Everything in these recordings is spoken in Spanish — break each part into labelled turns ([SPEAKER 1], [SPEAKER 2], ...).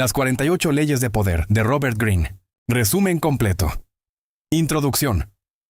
[SPEAKER 1] Las 48 leyes de poder, de Robert Greene. Resumen completo. Introducción.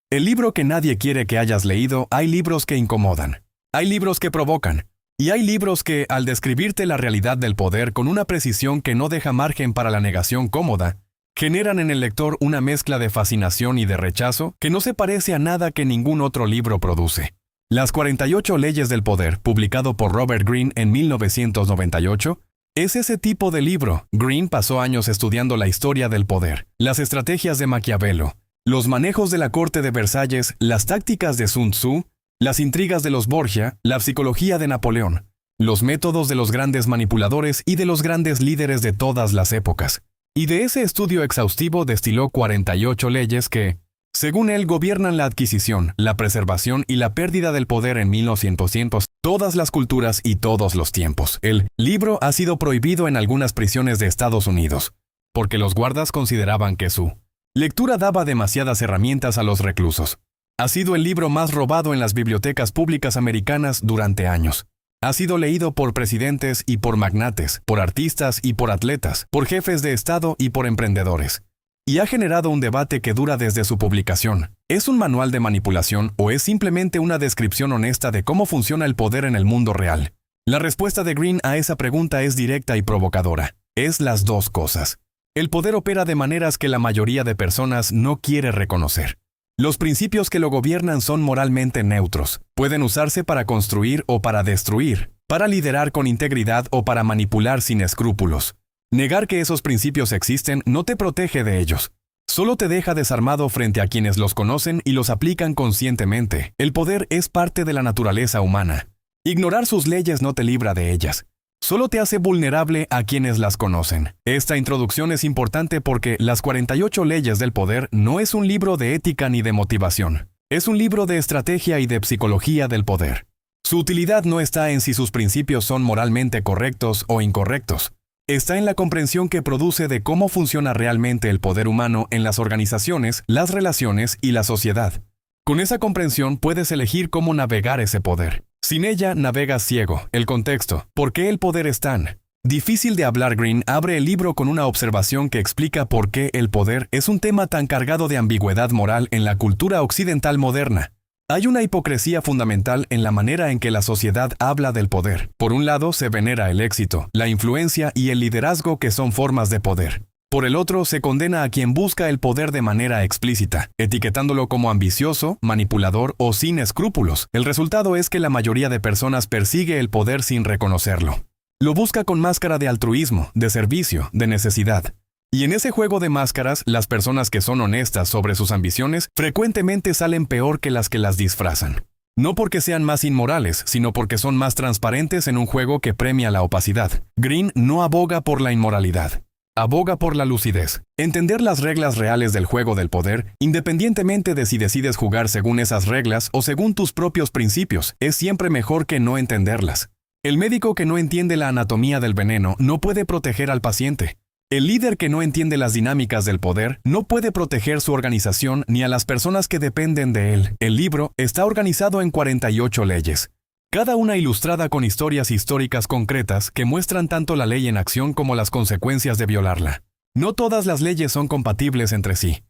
[SPEAKER 1] El libro que nadie quiere que hayas leído, hay libros que incomodan. Hay libros que provocan. Y hay libros que, al describirte la realidad del poder con una precisión que no deja margen para la negación cómoda, generan en el lector una mezcla de fascinación y de rechazo que no se parece a nada que ningún otro libro produce. Las 48 leyes del poder, publicado por Robert Greene en 1998, es ese tipo de libro. Greene pasó años estudiando la historia del poder, las estrategias de Maquiavelo, los manejos de la corte de Versalles, las tácticas de Sun Tzu, las intrigas de los Borgia, la psicología de Napoleón, los métodos de los grandes manipuladores y de los grandes líderes de todas las épocas. Y de ese estudio exhaustivo destiló 48 leyes que, según él, gobiernan la adquisición, la preservación y la pérdida del poder en 1900, todas las culturas y todos los tiempos. El libro ha sido prohibido en algunas prisiones de Estados Unidos, porque los guardas consideraban que su lectura daba demasiadas herramientas a los reclusos. Ha sido el libro más robado en las bibliotecas públicas americanas durante años. Ha sido leído por presidentes y por magnates, por artistas y por atletas, por jefes de Estado y por emprendedores. Y ha generado un debate que dura desde su publicación. ¿Es un manual de manipulación o es simplemente una descripción honesta de cómo funciona el poder en el mundo real? La respuesta de Greene a esa pregunta es directa y provocadora. Es las dos cosas. El poder opera de maneras que la mayoría de personas no quiere reconocer. Los principios que lo gobiernan son moralmente neutros. Pueden usarse para construir o para destruir, para liderar con integridad o para manipular sin escrúpulos. Negar que esos principios existen no te protege de ellos. Solo te deja desarmado frente a quienes los conocen y los aplican conscientemente. El poder es parte de la naturaleza humana. Ignorar sus leyes no te libra de ellas. Solo te hace vulnerable a quienes las conocen. Esta introducción es importante porque Las 48 leyes del poder no es un libro de ética ni de motivación. Es un libro de estrategia y de psicología del poder. Su utilidad no está en si sus principios son moralmente correctos o incorrectos. Está en la comprensión que produce de cómo funciona realmente el poder humano en las organizaciones, las relaciones y la sociedad. Con esa comprensión puedes elegir cómo navegar ese poder. Sin ella, navegas ciego. El contexto. ¿Por qué el poder es tan difícil de hablar? Greene abre el libro con una observación que explica por qué el poder es un tema tan cargado de ambigüedad moral en la cultura occidental moderna. Hay una hipocresía fundamental en la manera en que la sociedad habla del poder. Por un lado, se venera el éxito, la influencia y el liderazgo, que son formas de poder. Por el otro, se condena a quien busca el poder de manera explícita, etiquetándolo como ambicioso, manipulador o sin escrúpulos. El resultado es que la mayoría de personas persigue el poder sin reconocerlo. Lo busca con máscara de altruismo, de servicio, de necesidad. Y en ese juego de máscaras, las personas que son honestas sobre sus ambiciones frecuentemente salen peor que las disfrazan. No porque sean más inmorales, sino porque son más transparentes en un juego que premia la opacidad. Greene no aboga por la inmoralidad. Aboga por la lucidez. Entender las reglas reales del juego del poder, independientemente de si decides jugar según esas reglas o según tus propios principios, es siempre mejor que no entenderlas. El médico que no entiende la anatomía del veneno no puede proteger al paciente. El líder que no entiende las dinámicas del poder no puede proteger su organización ni a las personas que dependen de él. El libro está organizado en 48 leyes, cada una ilustrada con historias históricas concretas que muestran tanto la ley en acción como las consecuencias de violarla. No todas las leyes son compatibles entre sí.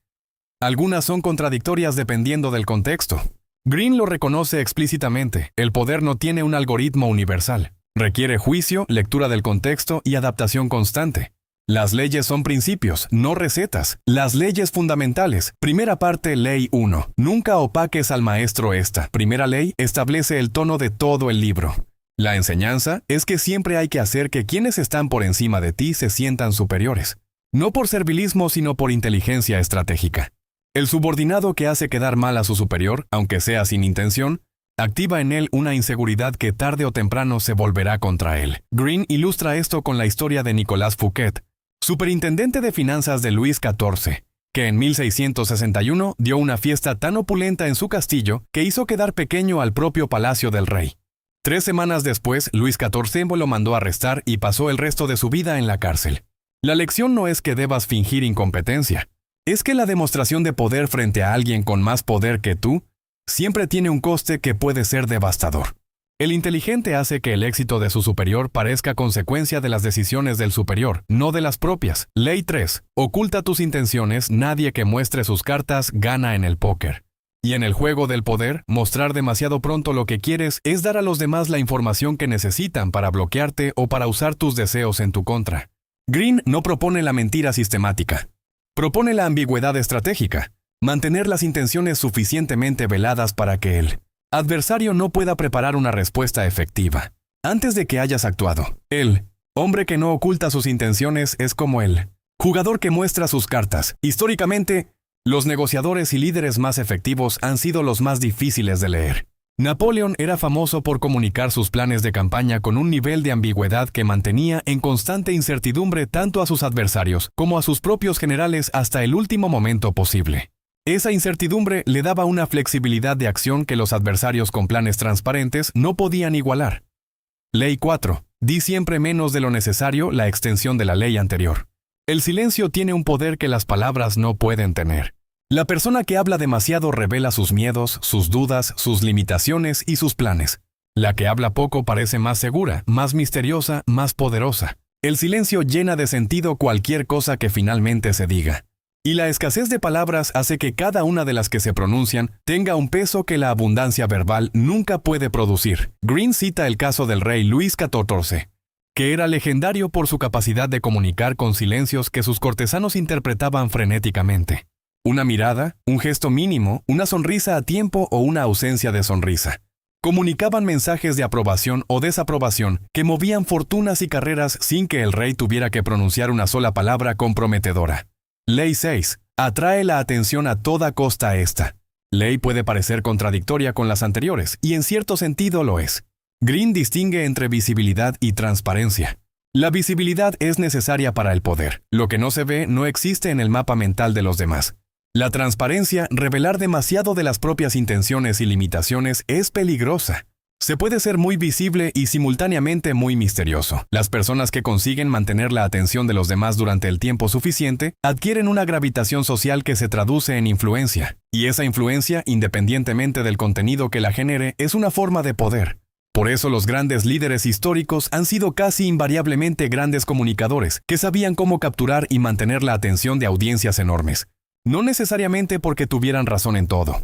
[SPEAKER 1] Algunas son contradictorias dependiendo del contexto. Greene lo reconoce explícitamente. El poder no tiene un algoritmo universal. Requiere juicio, lectura del contexto y adaptación constante. Las leyes son principios, no recetas. Las leyes fundamentales. Primera parte, Ley 1. Nunca opaques al maestro. Esta primera ley establece el tono de todo el libro. La enseñanza es que siempre hay que hacer que quienes están por encima de ti se sientan superiores. No por servilismo, sino por inteligencia estratégica. El subordinado que hace quedar mal a su superior, aunque sea sin intención, activa en él una inseguridad que tarde o temprano se volverá contra él. Greene ilustra esto con la historia de Nicolas Fouquet, superintendente de finanzas de Luis XIV, que en 1661 dio una fiesta tan opulenta en su castillo que hizo quedar pequeño al propio palacio del rey. 3 semanas después, Luis XIV lo mandó arrestar y pasó el resto de su vida en la cárcel. La lección no es que debas fingir incompetencia, es que la demostración de poder frente a alguien con más poder que tú siempre tiene un coste que puede ser devastador. El inteligente hace que el éxito de su superior parezca consecuencia de las decisiones del superior, no de las propias. Ley 3. Oculta tus intenciones, nadie que muestre sus cartas gana en el póker. Y en el juego del poder, mostrar demasiado pronto lo que quieres es dar a los demás la información que necesitan para bloquearte o para usar tus deseos en tu contra. Green no propone la mentira sistemática. Propone la ambigüedad estratégica, mantener las intenciones suficientemente veladas para que el adversario no pueda preparar una respuesta efectiva antes de que hayas actuado. El hombre que no oculta sus intenciones es como el jugador que muestra sus cartas. Históricamente, los negociadores y líderes más efectivos han sido los más difíciles de leer. Napoleón era famoso por comunicar sus planes de campaña con un nivel de ambigüedad que mantenía en constante incertidumbre tanto a sus adversarios como a sus propios generales hasta el último momento posible. Esa incertidumbre le daba una flexibilidad de acción que los adversarios con planes transparentes no podían igualar. Ley 4. Di siempre menos de lo necesario, la extensión de la ley anterior. El silencio tiene un poder que las palabras no pueden tener. La persona que habla demasiado revela sus miedos, sus dudas, sus limitaciones y sus planes. La que habla poco parece más segura, más misteriosa, más poderosa. El silencio llena de sentido cualquier cosa que finalmente se diga. Y la escasez de palabras hace que cada una de las que se pronuncian tenga un peso que la abundancia verbal nunca puede producir. Green cita el caso del rey Luis XIV, que era legendario por su capacidad de comunicar con silencios que sus cortesanos interpretaban frenéticamente. Una mirada, un gesto mínimo, una sonrisa a tiempo o una ausencia de sonrisa. Comunicaban mensajes de aprobación o desaprobación que movían fortunas y carreras sin que el rey tuviera que pronunciar una sola palabra comprometedora. Ley 6. Atrae la atención a toda costa esta. Ley puede parecer contradictoria con las anteriores, y en cierto sentido lo es. Green distingue entre visibilidad y transparencia. La visibilidad es necesaria para el poder. Lo que no se ve no existe en el mapa mental de los demás. La transparencia, revelar demasiado de las propias intenciones y limitaciones, es peligrosa. Se puede ser muy visible y simultáneamente muy misterioso. Las personas que consiguen mantener la atención de los demás durante el tiempo suficiente adquieren una gravitación social que se traduce en influencia. Y esa influencia, independientemente del contenido que la genere, es una forma de poder. Por eso los grandes líderes históricos han sido casi invariablemente grandes comunicadores, que sabían cómo capturar y mantener la atención de audiencias enormes. No necesariamente porque tuvieran razón en todo,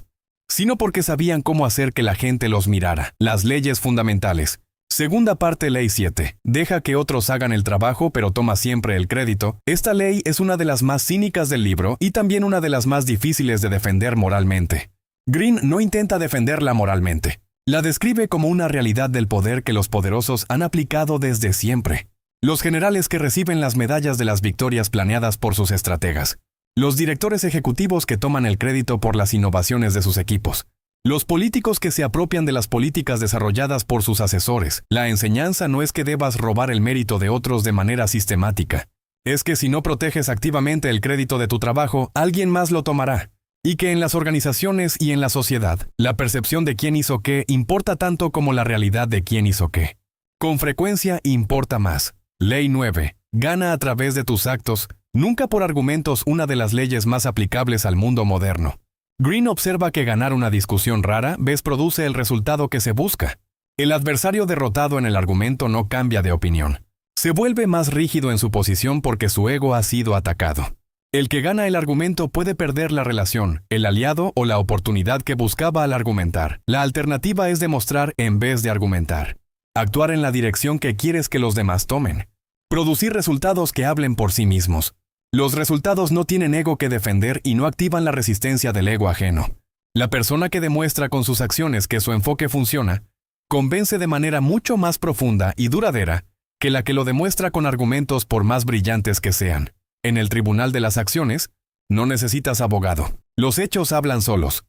[SPEAKER 1] sino porque sabían cómo hacer que la gente los mirara. Las leyes fundamentales. Segunda parte, Ley 7. Deja que otros hagan el trabajo, pero toma siempre el crédito. Esta ley es una de las más cínicas del libro y también una de las más difíciles de defender moralmente. Green no intenta defenderla moralmente. La describe como una realidad del poder que los poderosos han aplicado desde siempre. Los generales que reciben las medallas de las victorias planeadas por sus estrategas. Los directores ejecutivos que toman el crédito por las innovaciones de sus equipos. Los políticos que se apropian de las políticas desarrolladas por sus asesores. La enseñanza no es que debas robar el mérito de otros de manera sistemática. Es que si no proteges activamente el crédito de tu trabajo, alguien más lo tomará. Y que en las organizaciones y en la sociedad, la percepción de quién hizo qué importa tanto como la realidad de quién hizo qué. Con frecuencia importa más. Ley 9. Gana a través de tus actos, nunca por argumentos, una de las leyes más aplicables al mundo moderno. Green observa que ganar una discusión rara vez produce el resultado que se busca. El adversario derrotado en el argumento no cambia de opinión. Se vuelve más rígido en su posición porque su ego ha sido atacado. El que gana el argumento puede perder la relación, el aliado o la oportunidad que buscaba al argumentar. La alternativa es demostrar en vez de argumentar. Actuar en la dirección que quieres que los demás tomen. Producir resultados que hablen por sí mismos. Los resultados no tienen ego que defender y no activan la resistencia del ego ajeno. La persona que demuestra con sus acciones que su enfoque funciona, convence de manera mucho más profunda y duradera que la que lo demuestra con argumentos por más brillantes que sean. En el tribunal de las acciones, no necesitas abogado. Los hechos hablan solos.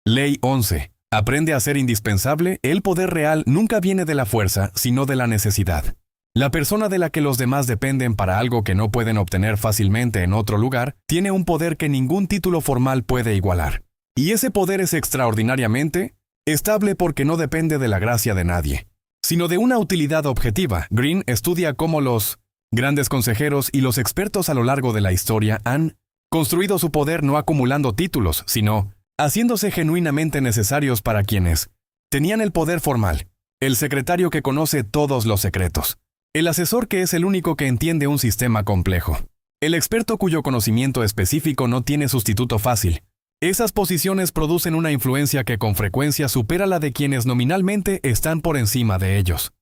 [SPEAKER 1] Ley 11. Aprende a ser indispensable. El poder real nunca viene de la fuerza, sino de la necesidad. La persona de la que los demás dependen para algo que no pueden obtener fácilmente en otro lugar, tiene un poder que ningún título formal puede igualar. Y ese poder es extraordinariamente estable porque no depende de la gracia de nadie, sino de una utilidad objetiva. Green estudia cómo los grandes consejeros y los expertos a lo largo de la historia han construido su poder no acumulando títulos, sino haciéndose genuinamente necesarios para quienes tenían el poder formal. El secretario que conoce todos los secretos. El asesor que es el único que entiende un sistema complejo. El experto cuyo conocimiento específico no tiene sustituto fácil. Esas posiciones producen una influencia que con frecuencia supera la de quienes nominalmente están por encima de ellos.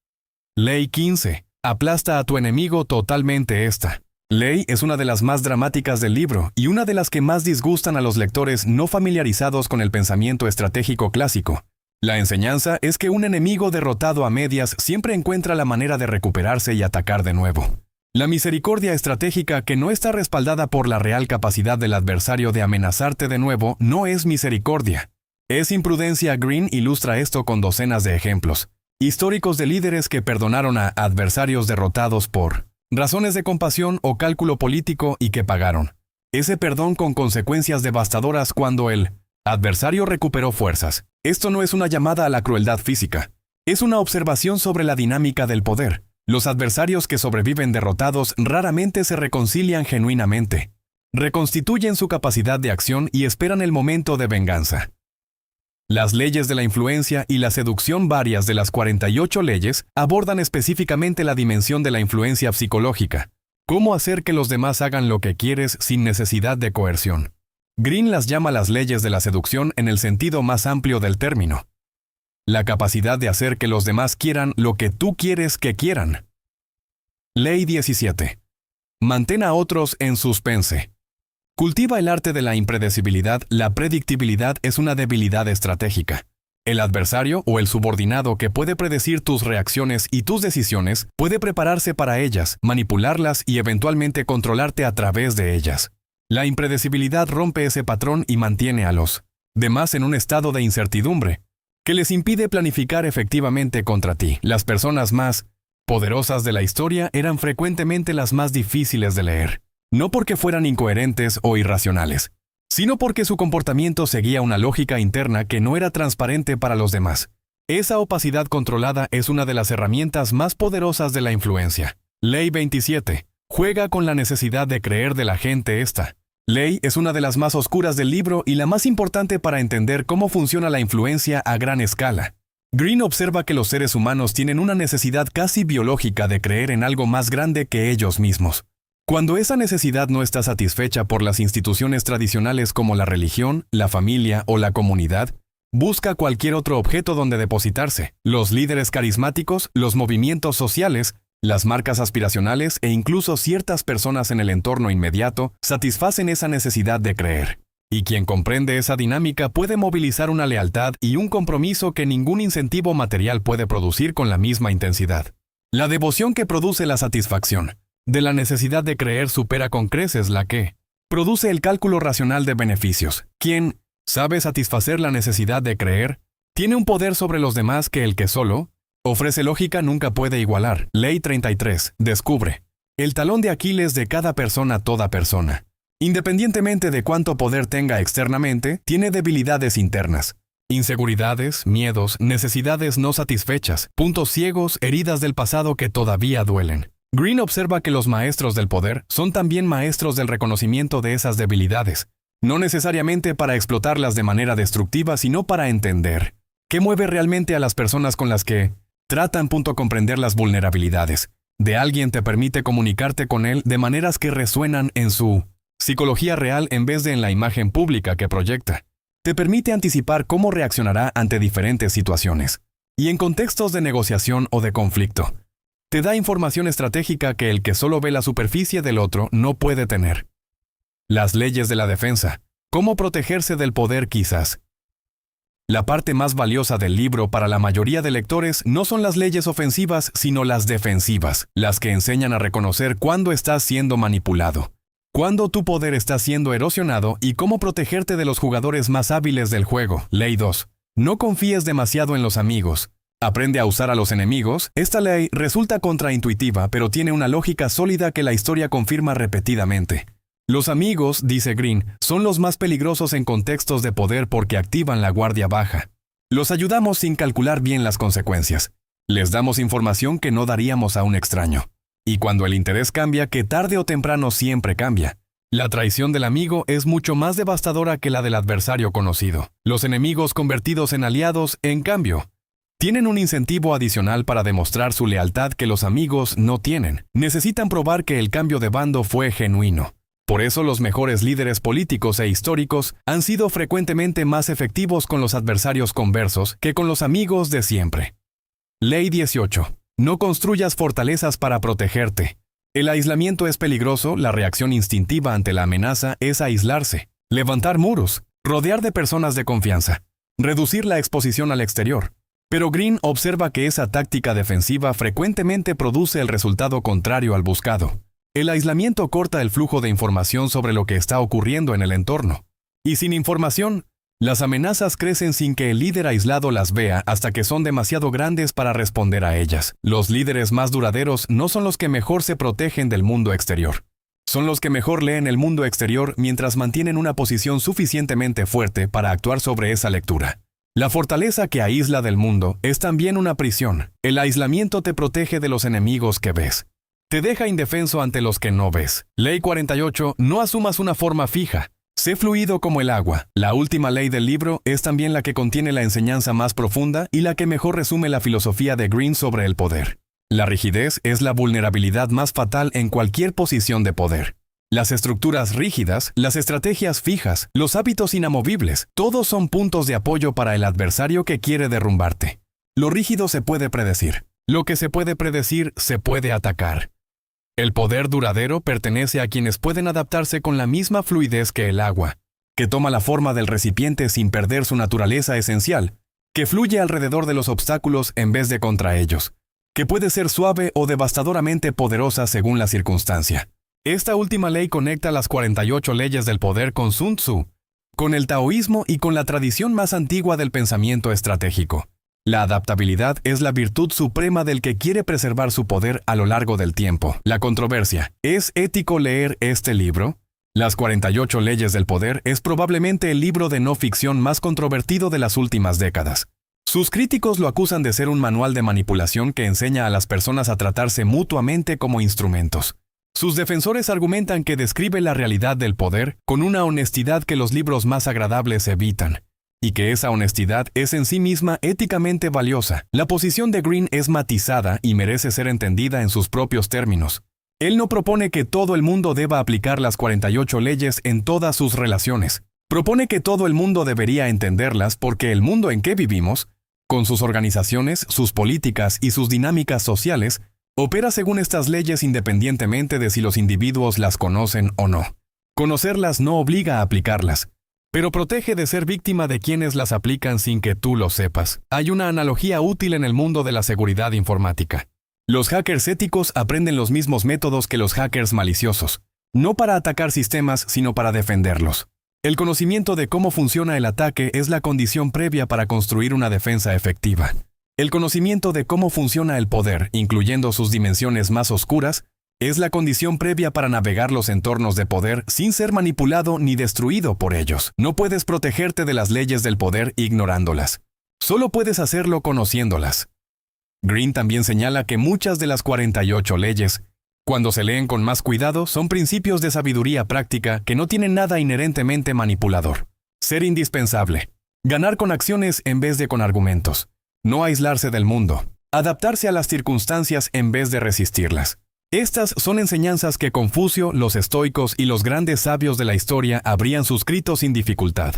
[SPEAKER 1] Ley 15. Aplasta a tu enemigo totalmente esta. Ley es una de las más dramáticas del libro y una de las que más disgustan a los lectores no familiarizados con el pensamiento estratégico clásico. La enseñanza es que un enemigo derrotado a medias siempre encuentra la manera de recuperarse y atacar de nuevo. La misericordia estratégica que no está respaldada por la real capacidad del adversario de amenazarte de nuevo no es misericordia. Es imprudencia. Green ilustra esto con docenas de ejemplos históricos de líderes que perdonaron a adversarios derrotados por razones de compasión o cálculo político y que pagaron ese perdón con consecuencias devastadoras cuando el adversario recuperó fuerzas. Esto no es una llamada a la crueldad física. Es una observación sobre la dinámica del poder. Los adversarios que sobreviven derrotados raramente se reconcilian genuinamente. Reconstituyen su capacidad de acción y esperan el momento de venganza. Las leyes de la influencia y la seducción, varias de las 48 leyes, abordan específicamente la dimensión de la influencia psicológica. Cómo hacer que los demás hagan lo que quieres sin necesidad de coerción. Green las llama las leyes de la seducción en el sentido más amplio del término. La capacidad de hacer que los demás quieran lo que tú quieres que quieran. Ley 17. Mantén a otros en suspense. Cultiva el arte de la impredecibilidad. La predictibilidad es una debilidad estratégica. El adversario o el subordinado que puede predecir tus reacciones y tus decisiones puede prepararse para ellas, manipularlas y eventualmente controlarte a través de ellas. La impredecibilidad rompe ese patrón y mantiene a los demás en un estado de incertidumbre, que les impide planificar efectivamente contra ti. Las personas más poderosas de la historia eran frecuentemente las más difíciles de leer, no porque fueran incoherentes o irracionales, sino porque su comportamiento seguía una lógica interna que no era transparente para los demás. Esa opacidad controlada es una de las herramientas más poderosas de la influencia. Ley 27. Juega con la necesidad de creer de la gente. Esta ley es una de las más oscuras del libro y la más importante para entender cómo funciona la influencia a gran escala. Green observa que los seres humanos tienen una necesidad casi biológica de creer en algo más grande que ellos mismos. Cuando esa necesidad no está satisfecha por las instituciones tradicionales como la religión, la familia o la comunidad, busca cualquier otro objeto donde depositarse. Los líderes carismáticos, los movimientos sociales, las marcas aspiracionales e incluso ciertas personas en el entorno inmediato satisfacen esa necesidad de creer. Y quien comprende esa dinámica puede movilizar una lealtad y un compromiso que ningún incentivo material puede producir con la misma intensidad. La devoción que produce la satisfacción de la necesidad de creer supera con creces la que produce el cálculo racional de beneficios. Quien sabe satisfacer la necesidad de creer tiene un poder sobre los demás que el que solo ofrece lógica nunca puede igualar. Ley 33. Descubre el talón de Aquiles de cada persona. Toda persona, independientemente de cuánto poder tenga externamente, tiene debilidades internas, inseguridades, miedos, necesidades no satisfechas, puntos ciegos, heridas del pasado que todavía duelen. Green observa que los maestros del poder son también maestros del reconocimiento de esas debilidades, no necesariamente para explotarlas de manera destructiva, sino para entender qué mueve realmente a las personas con las que tratan. Comprender las vulnerabilidades de alguien te permite comunicarte con él de maneras que resuenan en su psicología real en vez de en la imagen pública que proyecta. Te permite anticipar cómo reaccionará ante diferentes situaciones y en contextos de negociación o de conflicto. Te da información estratégica que el que solo ve la superficie del otro no puede tener. Las leyes de la defensa. Cómo protegerse del poder. Quizás la parte más valiosa del libro para la mayoría de lectores no son las leyes ofensivas, sino las defensivas, las que enseñan a reconocer cuándo estás siendo manipulado, cuándo tu poder está siendo erosionado y cómo protegerte de los jugadores más hábiles del juego. Ley 2. No confíes demasiado en los amigos. Aprende a usar a los enemigos. Esta ley resulta contraintuitiva, pero tiene una lógica sólida que la historia confirma repetidamente. Los amigos, dice Green, son los más peligrosos en contextos de poder porque activan la guardia baja. Los ayudamos sin calcular bien las consecuencias. Les damos información que no daríamos a un extraño. Y cuando el interés cambia, que tarde o temprano siempre cambia, la traición del amigo es mucho más devastadora que la del adversario conocido. Los enemigos convertidos en aliados, en cambio, Tienen un incentivo adicional para demostrar su lealtad que los amigos no tienen. Necesitan probar que el cambio de bando fue genuino. Por eso los mejores líderes políticos e históricos han sido frecuentemente más efectivos con los adversarios conversos que con los amigos de siempre. Ley 18. No construyas fortalezas para protegerte. El aislamiento es peligroso, la reacción instintiva ante la amenaza es aislarse, levantar muros, rodear de personas de confianza, reducir la exposición al exterior. Pero Green observa que esa táctica defensiva frecuentemente produce el resultado contrario al buscado. El aislamiento corta el flujo de información sobre lo que está ocurriendo en el entorno. Y sin información, las amenazas crecen sin que el líder aislado las vea hasta que son demasiado grandes para responder a ellas. Los líderes más duraderos no son los que mejor se protegen del mundo exterior. Son los que mejor leen el mundo exterior mientras mantienen una posición suficientemente fuerte para actuar sobre esa lectura. La fortaleza que aísla del mundo es también una prisión. El aislamiento te protege de los enemigos que ves. Te deja indefenso ante los que no ves. Ley 48. No asumas una forma fija. Sé fluido como el agua. La última ley del libro es también la que contiene la enseñanza más profunda y la que mejor resume la filosofía de Green sobre el poder. La rigidez es la vulnerabilidad más fatal en cualquier posición de poder. Las estructuras rígidas, las estrategias fijas, los hábitos inamovibles, todos son puntos de apoyo para el adversario que quiere derrumbarte. Lo rígido se puede predecir. Lo que se puede predecir se puede atacar. El poder duradero pertenece a quienes pueden adaptarse con la misma fluidez que el agua, que toma la forma del recipiente sin perder su naturaleza esencial, que fluye alrededor de los obstáculos en vez de contra ellos, que puede ser suave o devastadoramente poderosa según la circunstancia. Esta última ley conecta las 48 leyes del poder con Sun Tzu, con el taoísmo y con la tradición más antigua del pensamiento estratégico. La adaptabilidad es la virtud suprema del que quiere preservar su poder a lo largo del tiempo. La controversia. ¿Es ético leer este libro? Las 48 leyes del poder es probablemente el libro de no ficción más controvertido de las últimas décadas. Sus críticos lo acusan de ser un manual de manipulación que enseña a las personas a tratarse mutuamente como instrumentos. Sus defensores argumentan que describe la realidad del poder con una honestidad que los libros más agradables evitan, y que esa honestidad es en sí misma éticamente valiosa. La posición de Green es matizada y merece ser entendida en sus propios términos. Él no propone que todo el mundo deba aplicar las 48 leyes en todas sus relaciones. Propone que todo el mundo debería entenderlas porque el mundo en que vivimos, con sus organizaciones, sus políticas y sus dinámicas sociales, opera según estas leyes independientemente de si los individuos las conocen o no. Conocerlas no obliga a aplicarlas, pero protege de ser víctima de quienes las aplican sin que tú lo sepas. Hay una analogía útil en el mundo de la seguridad informática. Los hackers éticos aprenden los mismos métodos que los hackers maliciosos, no para atacar sistemas, sino para defenderlos. El conocimiento de cómo funciona el ataque es la condición previa para construir una defensa efectiva. El conocimiento de cómo funciona el poder, incluyendo sus dimensiones más oscuras, es la condición previa para navegar los entornos de poder sin ser manipulado ni destruido por ellos. No puedes protegerte de las leyes del poder ignorándolas. Solo puedes hacerlo conociéndolas. Green también señala que muchas de las 48 leyes, cuando se leen con más cuidado, son principios de sabiduría práctica que no tienen nada inherentemente manipulador. Ser indispensable. Ganar con acciones en vez de con argumentos. No aislarse del mundo. Adaptarse a las circunstancias en vez de resistirlas. Estas son enseñanzas que Confucio, los estoicos y los grandes sabios de la historia habrían suscrito sin dificultad.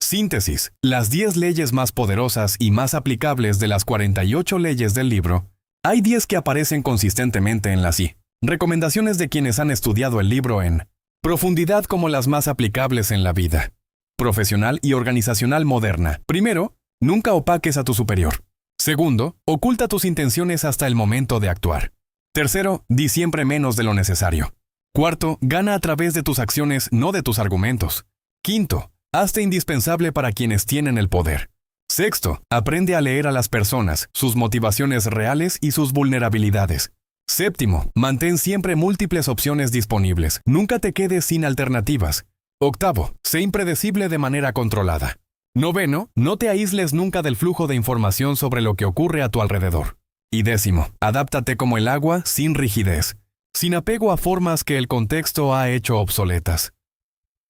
[SPEAKER 1] Síntesis. Las 10 leyes más poderosas y más aplicables de las 48 leyes del libro. Hay 10 que aparecen consistentemente en las recomendaciones de quienes han estudiado el libro en profundidad como las más aplicables en la vida profesional y organizacional moderna. Primero, nunca opaques a tu superior. Segundo, oculta tus intenciones hasta el momento de actuar. Tercero, di siempre menos de lo necesario. Cuarto, gana a través de tus acciones, no de tus argumentos. Quinto, hazte indispensable para quienes tienen el poder. Sexto, aprende a leer a las personas, sus motivaciones reales y sus vulnerabilidades. Séptimo, mantén siempre múltiples opciones disponibles. Nunca te quedes sin alternativas. Octavo, sé impredecible de manera controlada. Noveno, no te aísles nunca del flujo de información sobre lo que ocurre a tu alrededor. Y décimo, adáptate como el agua sin rigidez, sin apego a formas que el contexto ha hecho obsoletas.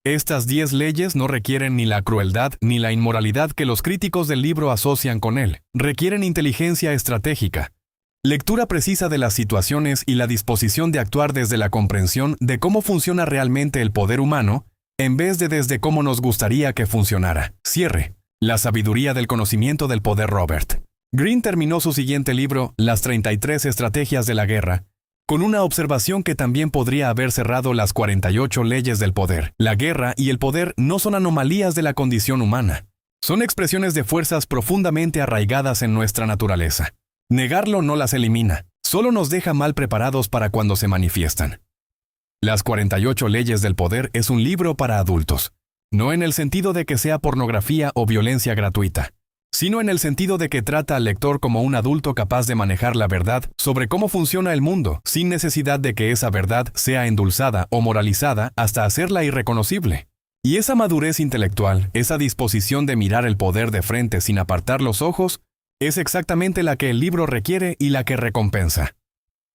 [SPEAKER 1] Estas 10 leyes no requieren ni la crueldad ni la inmoralidad que los críticos del libro asocian con él. Requieren inteligencia estratégica, lectura precisa de las situaciones y la disposición de actuar desde la comprensión de cómo funciona realmente el poder humano, en vez de desde cómo nos gustaría que funcionara. Cierre. La sabiduría del conocimiento del poder. Robert Greene terminó su siguiente libro, Las 33 estrategias de la guerra, con una observación que también podría haber cerrado las 48 leyes del poder. La guerra y el poder no son anomalías de la condición humana. Son expresiones de fuerzas profundamente arraigadas en nuestra naturaleza. Negarlo no las elimina, solo nos deja mal preparados para cuando se manifiestan. Las 48 leyes del poder es un libro para adultos, no en el sentido de que sea pornografía o violencia gratuita, sino en el sentido de que trata al lector como un adulto capaz de manejar la verdad sobre cómo funciona el mundo, sin necesidad de que esa verdad sea endulzada o moralizada hasta hacerla irreconocible. Y esa madurez intelectual, esa disposición de mirar el poder de frente sin apartar los ojos, es exactamente la que el libro requiere y la que recompensa.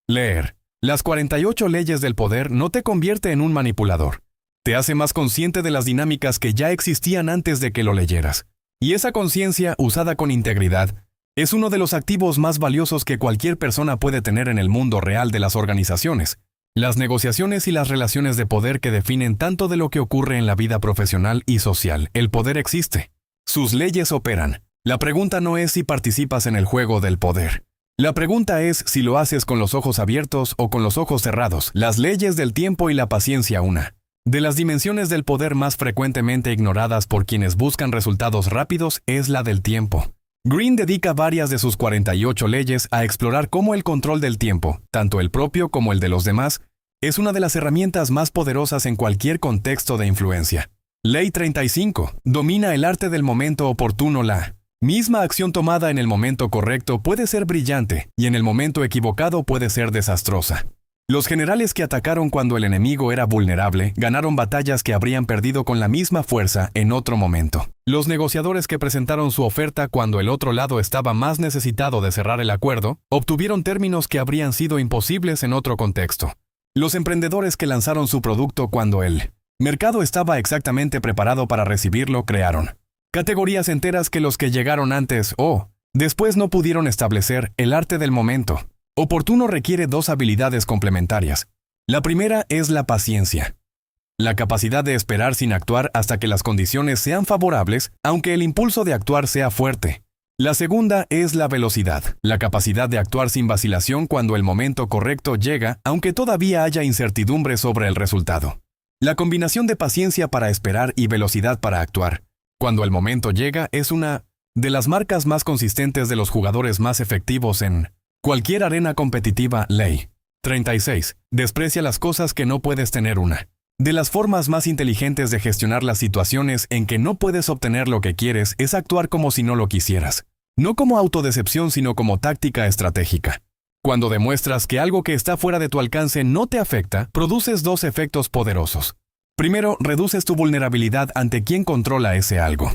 [SPEAKER 1] Leer Las 48 leyes del poder no te convierte en un manipulador. Te hace más consciente de las dinámicas que ya existían antes de que lo leyeras. Y esa conciencia, usada con integridad, es uno de los activos más valiosos que cualquier persona puede tener en el mundo real de las organizaciones, las negociaciones y las relaciones de poder que definen tanto de lo que ocurre en la vida profesional y social. El poder existe. Sus leyes operan. La pregunta no es si participas en el juego del poder. La pregunta es si lo haces con los ojos abiertos o con los ojos cerrados. Las leyes del tiempo y la paciencia. Una de las dimensiones del poder más frecuentemente ignoradas por quienes buscan resultados rápidos es la del tiempo. Greene dedica varias de sus 48 leyes a explorar cómo el control del tiempo, tanto el propio como el de los demás, es una de las herramientas más poderosas en cualquier contexto de influencia. Ley 35. Domina el arte del momento oportuno. La misma acción tomada en el momento correcto puede ser brillante y en el momento equivocado puede ser desastrosa. Los generales que atacaron cuando el enemigo era vulnerable ganaron batallas que habrían perdido con la misma fuerza en otro momento. Los negociadores que presentaron su oferta cuando el otro lado estaba más necesitado de cerrar el acuerdo obtuvieron términos que habrían sido imposibles en otro contexto. Los emprendedores que lanzaron su producto cuando el mercado estaba exactamente preparado para recibirlo crearon categorías enteras que los que llegaron antes o después no pudieron establecer. El arte del momento oportuno requiere dos habilidades complementarias. La primera es la paciencia, la capacidad de esperar sin actuar hasta que las condiciones sean favorables, aunque el impulso de actuar sea fuerte. La segunda es la velocidad, la capacidad de actuar sin vacilación cuando el momento correcto llega, aunque todavía haya incertidumbre sobre el resultado. La combinación de paciencia para esperar y velocidad para actuar, cuando el momento llega, es una de las marcas más consistentes de los jugadores más efectivos en cualquier arena competitiva. Ley 36. Desprecia las cosas que no puedes tener. Una de las formas más inteligentes de gestionar las situaciones en que no puedes obtener lo que quieres es actuar como si no lo quisieras. No como autodecepción, sino como táctica estratégica. Cuando demuestras que algo que está fuera de tu alcance no te afecta, produces dos efectos poderosos. Primero, reduces tu vulnerabilidad ante quien controla ese algo.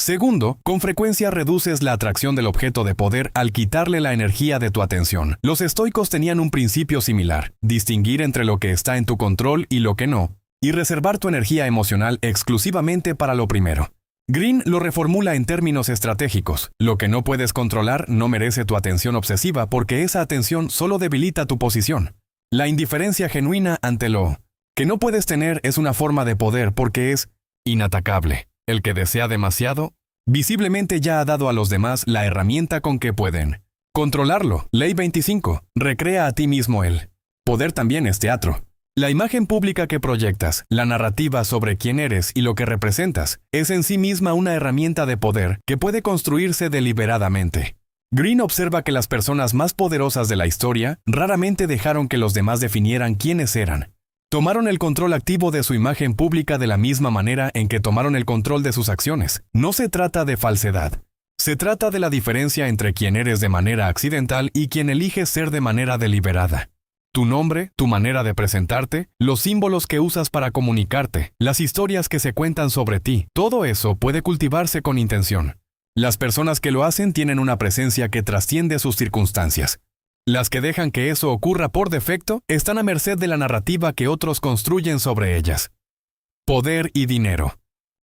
[SPEAKER 1] Segundo, con frecuencia reduces la atracción del objeto de poder al quitarle la energía de tu atención. Los estoicos tenían un principio similar: distinguir entre lo que está en tu control y lo que no, y reservar tu energía emocional exclusivamente para lo primero. Greene lo reformula en términos estratégicos. Lo que no puedes controlar no merece tu atención obsesiva porque esa atención solo debilita tu posición. La indiferencia genuina ante lo que no puedes tener es una forma de poder porque es inatacable. El que desea demasiado, visiblemente ya ha dado a los demás la herramienta con que pueden controlarlo. Ley 25. Recrea a ti mismo. El poder también es teatro. La imagen pública que proyectas, la narrativa sobre quién eres y lo que representas, es en sí misma una herramienta de poder que puede construirse deliberadamente. Greene observa que las personas más poderosas de la historia raramente dejaron que los demás definieran quiénes eran. Tomaron el control activo de su imagen pública de la misma manera en que tomaron el control de sus acciones. No se trata de falsedad. Se trata de la diferencia entre quien eres de manera accidental y quien eliges ser de manera deliberada. Tu nombre, tu manera de presentarte, los símbolos que usas para comunicarte, las historias que se cuentan sobre ti, todo eso puede cultivarse con intención. Las personas que lo hacen tienen una presencia que trasciende sus circunstancias. Las que dejan que eso ocurra por defecto están a merced de la narrativa que otros construyen sobre ellas. Poder y dinero.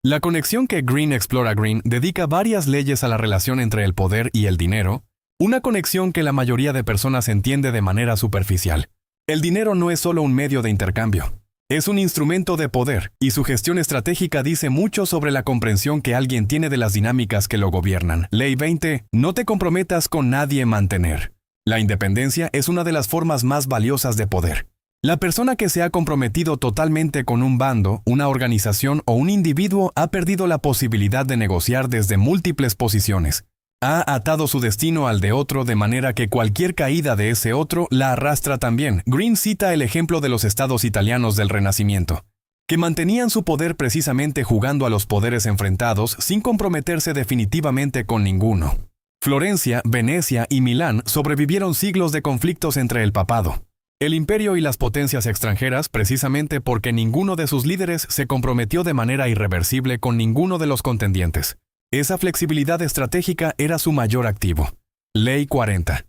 [SPEAKER 1] La conexión que Green Explora Green dedica varias leyes a la relación entre el poder y el dinero, una conexión que la mayoría de personas entiende de manera superficial. El dinero no es solo un medio de intercambio. Es un instrumento de poder, y su gestión estratégica dice mucho sobre la comprensión que alguien tiene de las dinámicas que lo gobiernan. Ley 20. No te comprometas con nadie. Mantener. La independencia es una de las formas más valiosas de poder. La persona que se ha comprometido totalmente con un bando, una organización o un individuo ha perdido la posibilidad de negociar desde múltiples posiciones. Ha atado su destino al de otro de manera que cualquier caída de ese otro la arrastra también. Green cita el ejemplo de los estados italianos del Renacimiento, que mantenían su poder precisamente jugando a los poderes enfrentados sin comprometerse definitivamente con ninguno. Florencia, Venecia y Milán sobrevivieron siglos de conflictos entre el papado, el imperio y las potencias extranjeras precisamente porque ninguno de sus líderes se comprometió de manera irreversible con ninguno de los contendientes. Esa flexibilidad estratégica era su mayor activo. Ley 40.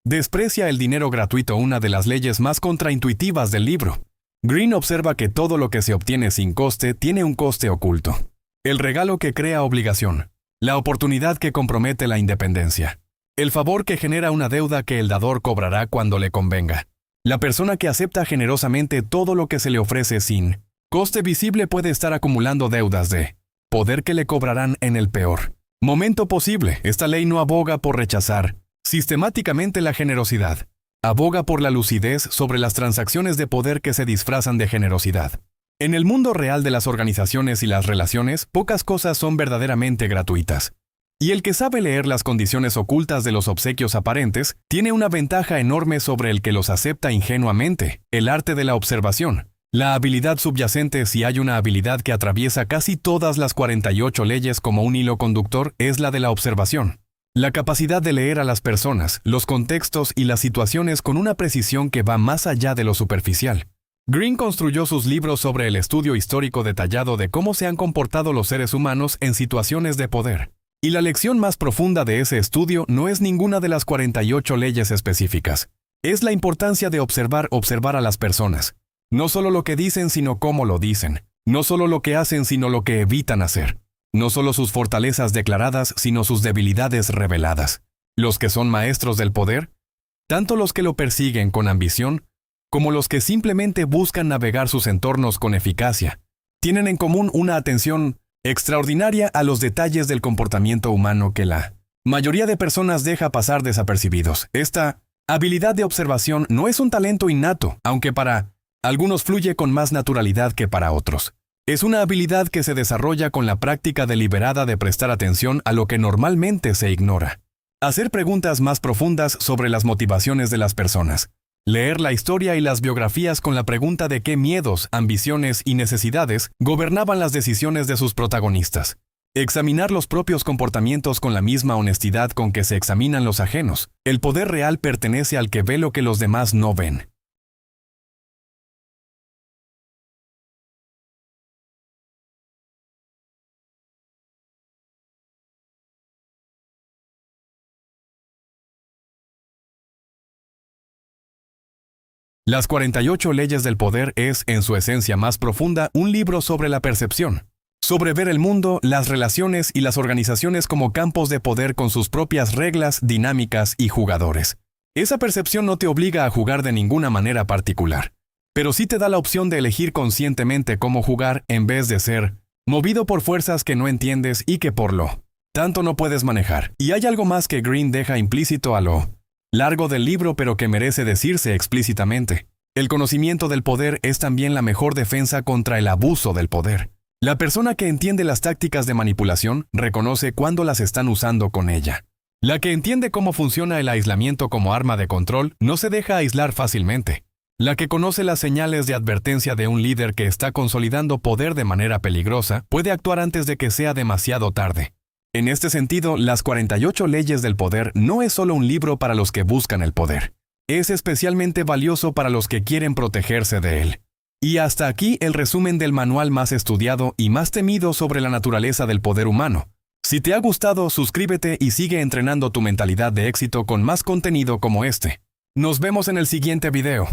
[SPEAKER 1] Desprecia el dinero gratuito, una de las leyes más contraintuitivas del libro. Green observa que todo lo que se obtiene sin coste tiene un coste oculto. El regalo que crea obligación. La oportunidad que compromete la independencia. El favor que genera una deuda que el dador cobrará cuando le convenga. La persona que acepta generosamente todo lo que se le ofrece sin coste visible puede estar acumulando deudas de poder que le cobrarán en el peor momento posible. Esta ley no aboga por rechazar sistemáticamente la generosidad. Aboga por la lucidez sobre las transacciones de poder que se disfrazan de generosidad. En el mundo real de las organizaciones y las relaciones, pocas cosas son verdaderamente gratuitas. Y el que sabe leer las condiciones ocultas de los obsequios aparentes, tiene una ventaja enorme sobre el que los acepta ingenuamente: el arte de la observación. La habilidad subyacente, si hay una habilidad que atraviesa casi todas las 48 leyes como un hilo conductor, es la de la observación. La capacidad de leer a las personas, los contextos y las situaciones con una precisión que va más allá de lo superficial. Green construyó sus libros sobre el estudio histórico detallado de cómo se han comportado los seres humanos en situaciones de poder. Y la lección más profunda de ese estudio no es ninguna de las 48 leyes específicas. Es la importancia de observar a las personas. No solo lo que dicen, sino cómo lo dicen. No solo lo que hacen, sino lo que evitan hacer. No solo sus fortalezas declaradas, sino sus debilidades reveladas. Los que son maestros del poder, tanto los que lo persiguen con ambición, como los que simplemente buscan navegar sus entornos con eficacia, tienen en común una atención extraordinaria a los detalles del comportamiento humano que la mayoría de personas deja pasar desapercibidos. Esta habilidad de observación no es un talento innato, aunque para algunos fluye con más naturalidad que para otros. Es una habilidad que se desarrolla con la práctica deliberada de prestar atención a lo que normalmente se ignora. Hacer preguntas más profundas sobre las motivaciones de las personas. Leer la historia y las biografías con la pregunta de qué miedos, ambiciones y necesidades gobernaban las decisiones de sus protagonistas. Examinar los propios comportamientos con la misma honestidad con que se examinan los ajenos. El poder real pertenece al que ve lo que los demás no ven. Las 48 leyes del poder es, en su esencia más profunda, un libro sobre la percepción, sobre ver el mundo, las relaciones y las organizaciones como campos de poder con sus propias reglas, dinámicas y jugadores. Esa percepción no te obliga a jugar de ninguna manera particular, pero sí te da la opción de elegir conscientemente cómo jugar en vez de ser movido por fuerzas que no entiendes y que por lo tanto no puedes manejar. Y hay algo más que Green deja implícito a lo largo del libro, pero que merece decirse explícitamente. El conocimiento del poder es también la mejor defensa contra el abuso del poder. La persona que entiende las tácticas de manipulación reconoce cuándo las están usando con ella. La que entiende cómo funciona el aislamiento como arma de control no se deja aislar fácilmente. La que conoce las señales de advertencia de un líder que está consolidando poder de manera peligrosa puede actuar antes de que sea demasiado tarde. En este sentido, las 48 leyes del poder no es solo un libro para los que buscan el poder. Es especialmente valioso para los que quieren protegerse de él. Y hasta aquí el resumen del manual más estudiado y más temido sobre la naturaleza del poder humano. Si te ha gustado, suscríbete y sigue entrenando tu mentalidad de éxito con más contenido como este. Nos vemos en el siguiente video.